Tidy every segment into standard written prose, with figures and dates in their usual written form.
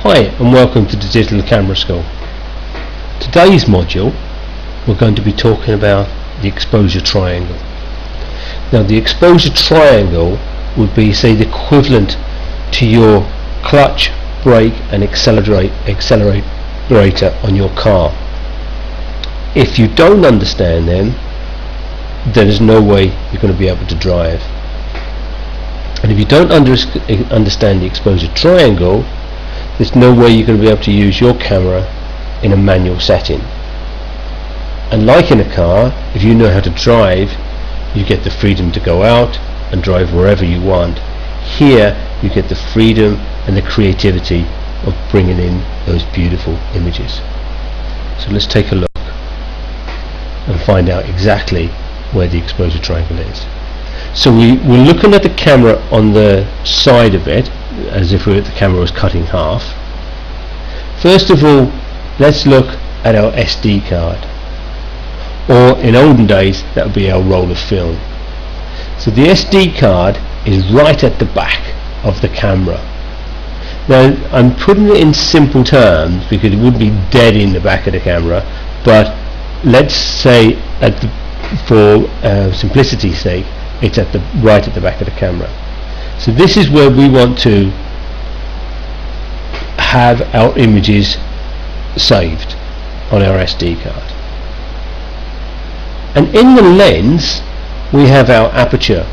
Hi and welcome to the Digital Camera School. Today's module we're going to be talking about the exposure triangle. Now the exposure triangle would be, say, the equivalent to your clutch, brake and accelerator on your car. If you don't understand them, then there's no way you're going to be able to drive. And if you don't understand the exposure triangle, there's no way you're going to be able to use your camera in a manual setting. And like in a car, if you know how to drive, you get the freedom to go out and drive wherever you want. Here you get the freedom and the creativity of bringing in those beautiful images. So let's take a look and find out exactly where the exposure triangle is. So we're looking at the camera on the side of it, as if the camera was cut in half. First of all, let's look at our SD card, or in olden days that would be our roll of film. So the SD card is right at the back of the camera. Now I'm putting it in simple terms because it would be dead in the back of the camera, but let's say for simplicity's sake, it's right at the back of the camera. So this is where we want to have our images saved on our SD card. And in the lens we have our aperture.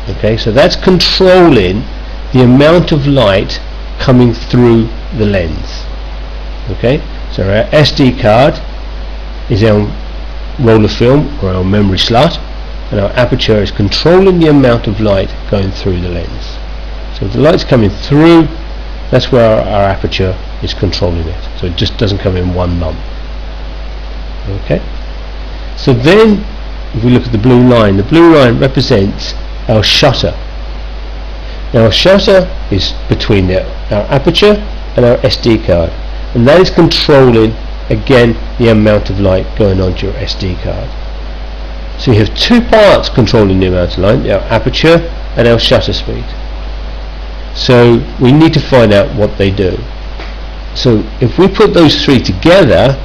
Okay, so that's controlling the amount of light coming through the lens. Okay, so our SD card is our roll of film or our memory slot, and our aperture is controlling the amount of light going through the lens. So if the light's coming through, that's where our aperture is controlling it, so it just doesn't come in one lump. Okay, so then if we look at the blue line represents our shutter. Now our shutter is between our aperture and our SD card, and that is controlling again the amount of light going onto your SD card. So you have two parts controlling the amount of light, our aperture and our shutter speed. So we need to find out what they do. So if we put those three together,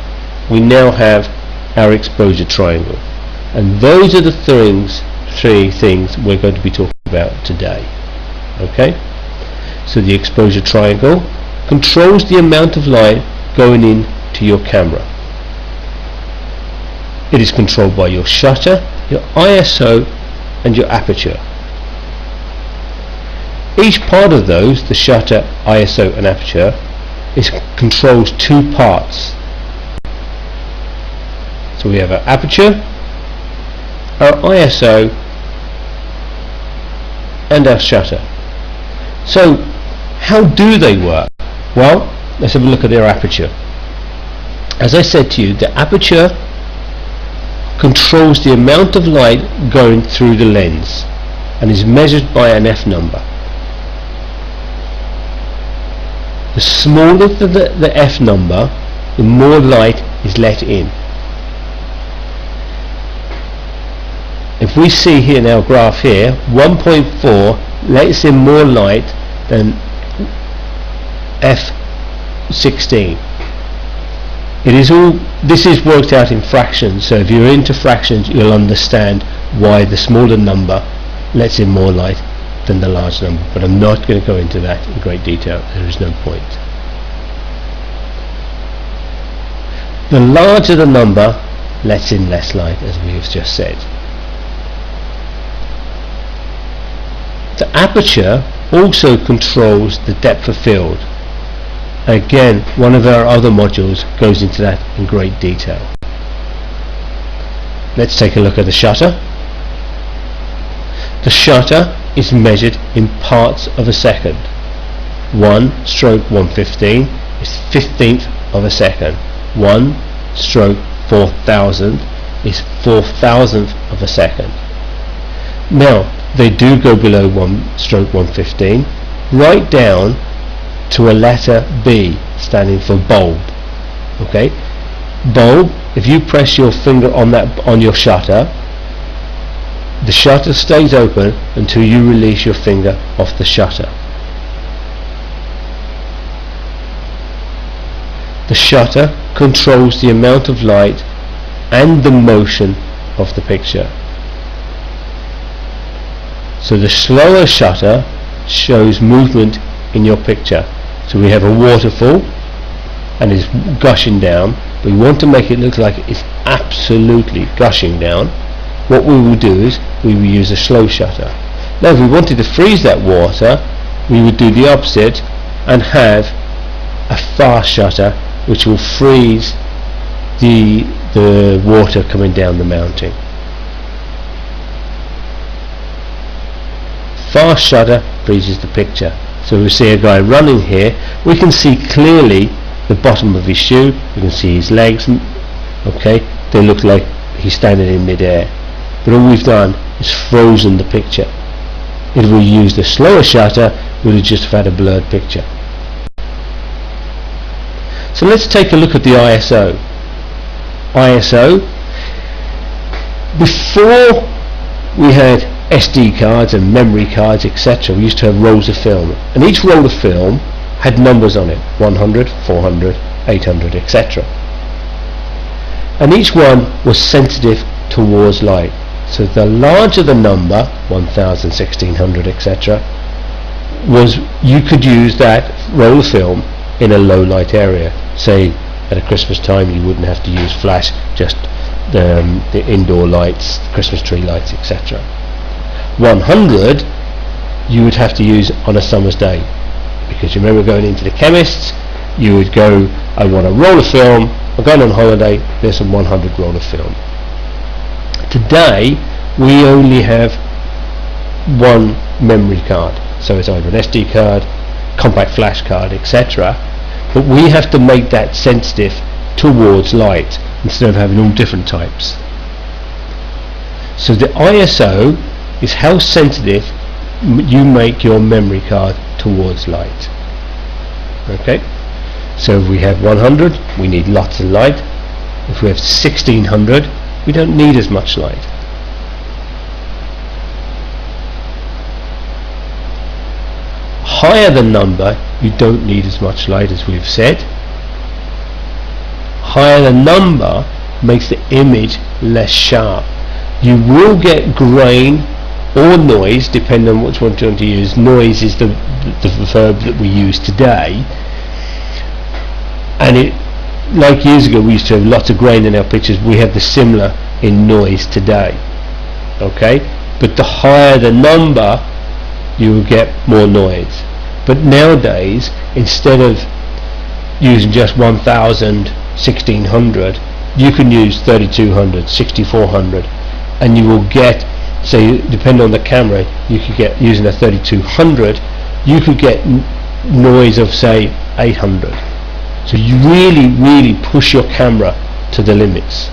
we now have our exposure triangle, and those are the three things we're going to be talking about today. Okay, so the exposure triangle controls the amount of light going in to your camera. It is controlled by your shutter, your ISO and your aperture. Each part of those, the shutter, ISO and aperture, controls two parts. So we have our aperture, our ISO and our shutter. So how do they work? Well, let's have a look at their aperture. As I said to you, the aperture controls the amount of light going through the lens and is measured by an F number. The smaller the F number, the more light is let in. If we see here in our graph here, 1.4 lets in more light than F16. This is worked out in fractions, so if you're into fractions you'll understand why the smaller number lets in more light than the large number, but I'm not going to go into that in great detail, there is no point. The larger the number lets in less light, as we have just said. The aperture also controls the depth of field. Again, one of our other modules goes into that in great detail. Let's take a look at the shutter. The shutter is measured in parts of a second. 1/115 is 15th of a second. 1/4000 is 4,000th of a second. Now, they do go below 1/115, right down to a letter B standing for bulb. Okay, bulb, if you press your finger on your shutter, the shutter stays open until you release your finger off the shutter. shutter controls the amount of light and the motion of the picture. So the slower shutter shows movement in your picture. So we have a waterfall and it's gushing down. We want to make it look like it's absolutely gushing down. What we will do is we will use a slow shutter. Now if we wanted to freeze that water, we would do the opposite and have a fast shutter which will freeze the water coming down the mountain. Fast shutter freezes the picture. So we see a guy running here. We can see clearly the bottom of his shoe. We can see his legs. Okay, they look like he's standing in mid-air. But all we've done is frozen the picture. If we used a slower shutter, we would have just had a blurred picture. So let's take a look at the ISO. ISO, before we had SD cards and memory cards, etc., we used to have rolls of film, and each roll of film had numbers on it: 100, 400, 800, etc. And each one was sensitive towards light. So the larger the number, 1000, 1600, etc., was you could use that roll of film in a low light area. Say at a Christmas time you wouldn't have to use flash, just the indoor lights, Christmas tree lights, etc. 100 you would have to use on a summer's day, because you remember going into the chemists, you would go, I want a roll of film, I'm going on holiday, there's some 100 roll of film. Today we only have one memory card, so it's either an SD card, compact flash card, etc. But we have to make that sensitive towards light instead of having all different types. So the ISO is how sensitive you make your memory card towards light. Okay, so if we have 100, we need lots of light. If we have 1600, we don't need as much light. Higher the number, you don't need as much light, as we've said. Higher the number makes the image less sharp. You will get grain or noise, depending on which one you want to use. Noise is the verb that we use today, and it, like years ago we used to have lots of grain in our pictures. We have the similar in noise today. Okay, but the higher the number, you will get more noise. But nowadays, instead of using just 1000, 1600, you can use 3200, 6400, and you will get, say, depending on the camera, you could get, using a 3200, you could get noise of, say, 800. So you really push your camera to the limits.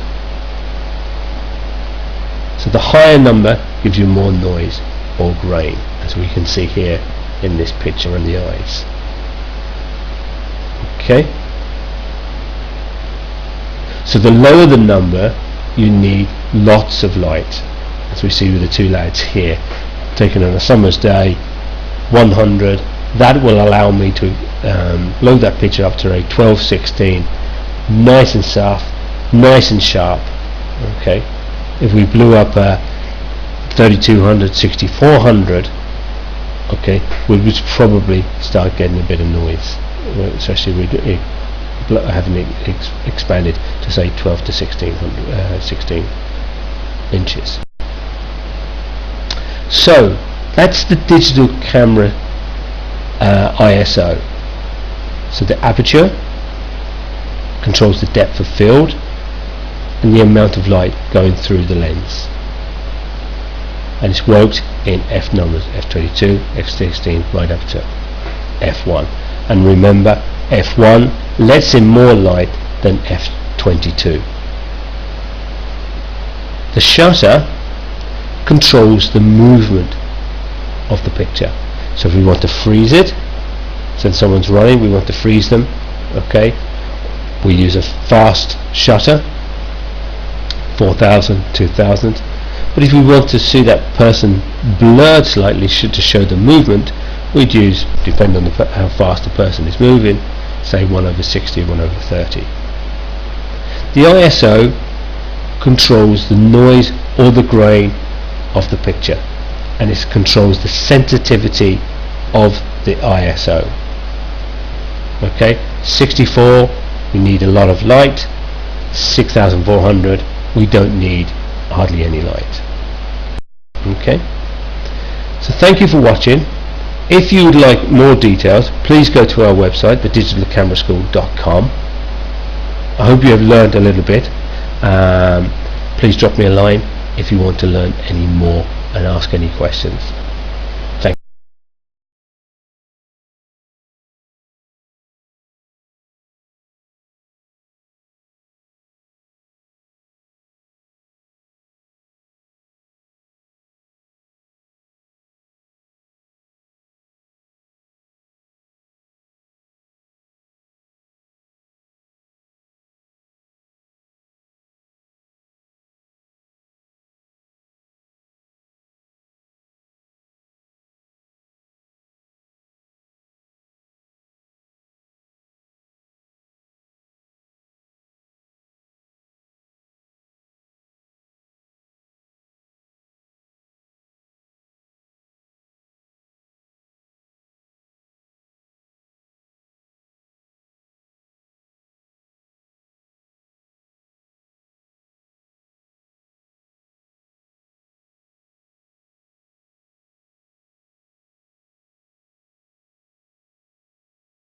So the higher number gives you more noise or grain, as we can see here in this picture in the eyes. Okay, so the lower the number, you need lots of light, as we see with the two lads here, taken on a summer's day. 100, that will allow me to load that picture up to a 1216, nice and soft, nice and sharp. Okay, if we blew up a 3200, 6400, okay, we would probably start getting a bit of noise, especially with having it expanded to, say, 12 to 16 inches. So that's the digital camera ISO. So the aperture controls the depth of field and the amount of light going through the lens, and it's worked in F numbers, F22, F16, right up to F1. And remember, F1 lets in more light than F22. The shutter controls the movement of the picture. So if we want to freeze it, so if someone's running, we want to freeze them, okay, we use a fast shutter, 4000, 2000. But if we want to see that person blurred slightly to show the movement, we'd use, depending on how fast the person is moving, say 1/60 or 1/30. The ISO controls the noise or the grain of the picture, and it controls the sensitivity of the ISO. Okay, 64 we need a lot of light, 6400 we don't need hardly any light. Okay, so thank you for watching. If you would like more details, please go to our website, thedigitalcameraschool.com. I hope you have learned a little bit. Please drop me a line if you want to learn any more and ask any questions.